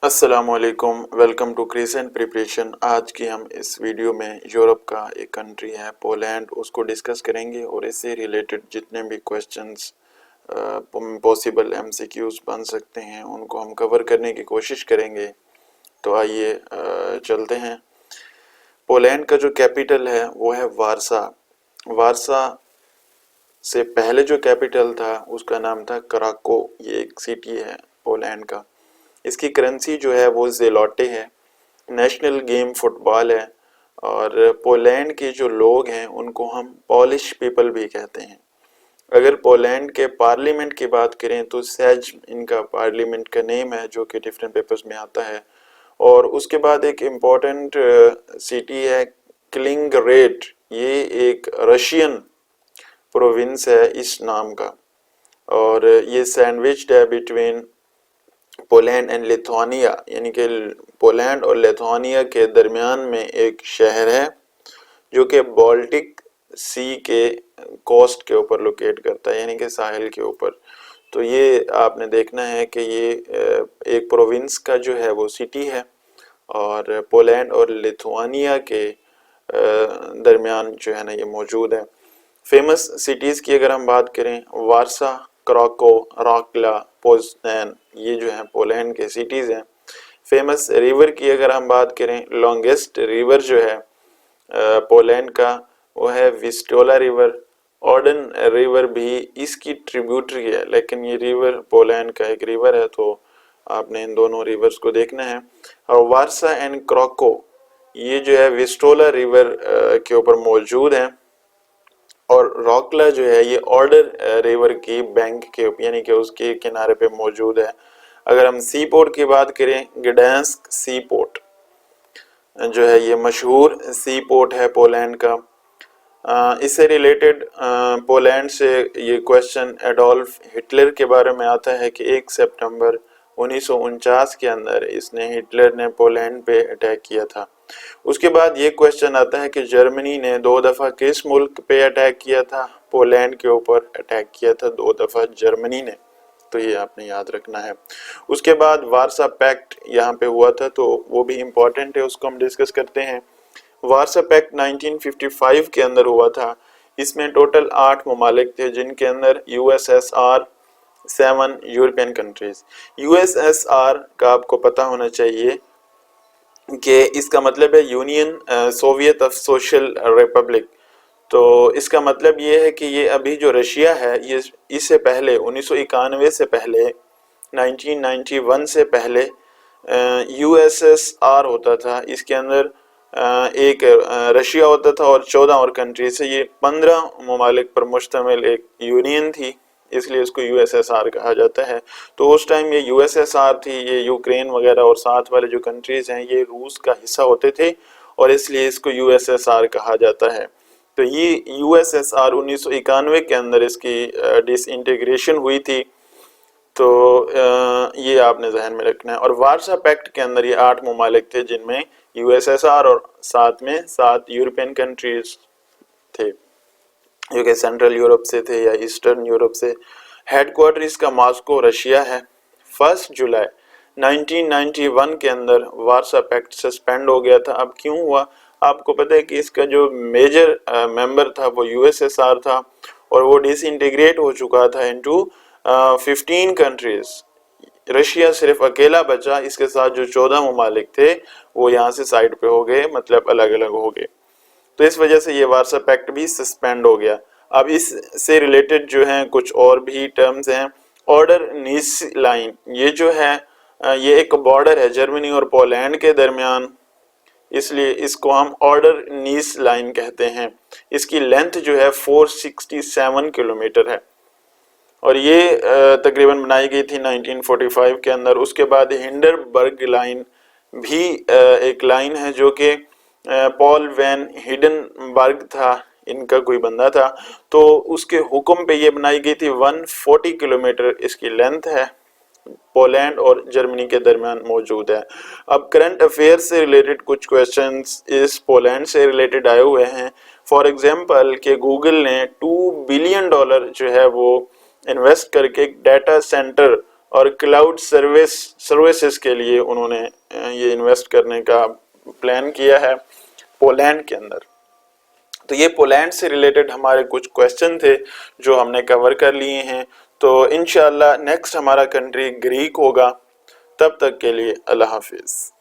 अस्सलामुअलैकुम, welcome to crescent preparation. आज की हम इस वीडियो में यूरोप का एक कंट्री है पोलैंड, उसको डिस्कस करेंगे और इससे रिलेटेड जितने भी क्वेश्चंस पॉसिबल एमसीक्यूज बन सकते हैं उनको हम कवर करने की कोशिश करेंगे। तो आइए चलते हैं। पोलैंड का जो कैपिटल है वो है वारसा। वारसा से पहले जो कैपिटल था उसका नाम था कराको। ये एक सिटी है पोलैंड का। इसकी करेंसी जो है वो ज़ेलोटे है। नेशनल गेम फुटबॉल है और पोलैंड के जो लोग हैं उनको हम पॉलिश पीपल भी कहते हैं। अगर पोलैंड के पार्लियामेंट की बात करें तो सेज इनका पार्लियामेंट का नेम है, जो कि डिफरेंट पेपर्स में आता है। और उसके बाद एक इम्पॉर्टेंट सिटी है किलिंगरेड। ये एक रशियन प्रोविंस है इस नाम का, और ये सैंडविच्ड है बिटवीन पोलैंड एंड लिथुआनिया, यानी कि पोलैंड और लिथुआनिया के दरमियान में एक शहर है जो कि बाल्टिक सी के कोस्ट के ऊपर लोकेट करता है, यानी कि साहिल के ऊपर। तो ये आपने देखना है कि ये एक प्रोविंस का जो है वो सिटी है और पोलैंड और लिथुआनिया के दरमियान जो है ना ये मौजूद है। फेमस सिटीज़ की अगर हम बात करें, वारसा, क्राको, राकला, पोज़नैन, ये जो है पोलैंड के सिटीज़ हैं। फेमस रिवर की अगर हम बात करें, लॉन्गेस्ट रिवर जो है पोलैंड का वो है विस्टोला रिवर। ऑर्डन रिवर भी इसकी ट्रिब्यूटरी है, लेकिन ये रिवर पोलैंड का एक रिवर है, तो आपने इन दोनों रिवर्स को देखना है। और वारसा एंड क्राको ये जो है विस्टोला रिवर के ऊपर मौजूद है, और रॉकला जो है ये ऑर्डर रिवर की बैंक के यानी कि उसके किनारे पे मौजूद है। अगर हम सी पोर्ट की बात करें, गडांस्क सी पोर्ट जो है ये मशहूर सी पोर्ट है पोलैंड का। इससे रिलेटेड पोलैंड से ये क्वेश्चन एडोल्फ हिटलर के बारे में आता है कि 1 सितंबर 1949 के अंदर इसने हिटलर ने पोलैंड पे अटैक किया था। उसके बाद ये क्वेश्चन आता है कि जर्मनी ने 2 दफ़ा किस मुल्क पे अटैक किया था? पोलैंड के ऊपर अटैक किया था 2 दफ़ा जर्मनी ने, तो ये आपने याद रखना है। उसके बाद वारसा पैक्ट यहाँ पे हुआ था, तो वो भी इम्पोर्टेंट है, उसको हम डिस्कस करते हैं। वारसा पैक्ट 1955 के अंदर हुआ था। इसमें टोटल 8 ममालिक थे, जिनके अंदर यूएसएसआर, 7 यूरोपियन कंट्रीज। यूएसएसआर का आपको पता होना चाहिए कि इसका मतलब है union Soviet of social Republic. तो इसका मतलब ये है कि ये अभी जो रशिया है ये इससे पहले 1991 से पहले 1991 से पहले यूएसएसआर होता था। इसके अंदर एक रशिया होता था और 14 और कंट्री से ये 15 ममालिक पर मुश्तमिल एक यूनियन थी, इसलिए इसको यूएसएसआर कहा जाता है। तो उस टाइम ये यूएसएसआर थी, ये यूक्रेन वगैरह और साथ वाले जो कंट्रीज हैं ये रूस का हिस्सा होते थे, और इसलिए इसको यूएसएसआर कहा जाता है। तो ये यूएसएसआर 1991 के अंदर इसकी डिसइंटीग्रेशन हुई थी, तो ये आपने जहन में रखना है। और वारसा पैक्ट के अंदर ये 8 ममालिक थे, जिनमें यूएसएसआर और साथ में 7 यूरोपियन कंट्रीज थे, जो कि सेंट्रल यूरोप से थे या ईस्टर्न यूरोप से। हेडक्वार्टर इसका मॉस्को रशिया है। 1 जुलाई 1991 के अंदर वारसा पैक्ट सस्पेंड हो गया था। अब क्यों हुआ? आपको पता है कि इसका जो मेजर मेंबर था वो यूएसएसआर था, और वो डिसइंटीग्रेट हो चुका था इनटू 15 कंट्रीज। रशिया सिर्फ अकेला बचा, इसके साथ जो 14 ममालिक थे वो यहाँ से साइड पे हो गए, मतलब अलग अलग हो गए। तो इस वजह से ये वारसा पैक्ट भी सस्पेंड हो गया। अब इससे रिलेटेड जो हैं कुछ और भी टर्म्स हैं। ऑर्डर नीस लाइन, ये जो है ये एक बॉर्डर है जर्मनी और पोलैंड के दरमियान, इसलिए इसको हम ऑर्डर नीस लाइन कहते हैं। इसकी लेंथ जो है 467 किलोमीटर है, और ये तकरीबन बनाई गई थी 1945 के अंदर। उसके बाद हिंडनबर्ग लाइन भी एक लाइन है, जो कि पॉल वैन हिंडनबर्ग था, इनका कोई बंदा था, तो उसके हुक्म पे ये बनाई गई थी। 140 किलोमीटर इसकी लेंथ है, पोलैंड और जर्मनी के दरमियान मौजूद है। अब करंट अफेयर से रिलेटेड कुछ क्वेश्चंस इस पोलैंड से रिलेटेड आए हुए हैं। फॉर एग्जांपल कि गूगल ने $2 बिलियन जो है वो इन्वेस्ट करके एक डाटा सेंटर और क्लाउड सर्विसेज के लिए उन्होंने ये इन्वेस्ट करने का प्लान किया है पोलैंड के अंदर। तो ये पोलैंड से रिलेटेड हमारे कुछ क्वेश्चन थे जो हमने कवर कर लिए हैं। तो इंशाल्लाह नेक्स्ट हमारा कंट्री ग्रीक होगा। तब तक के लिए अल्लाह हाफिज़।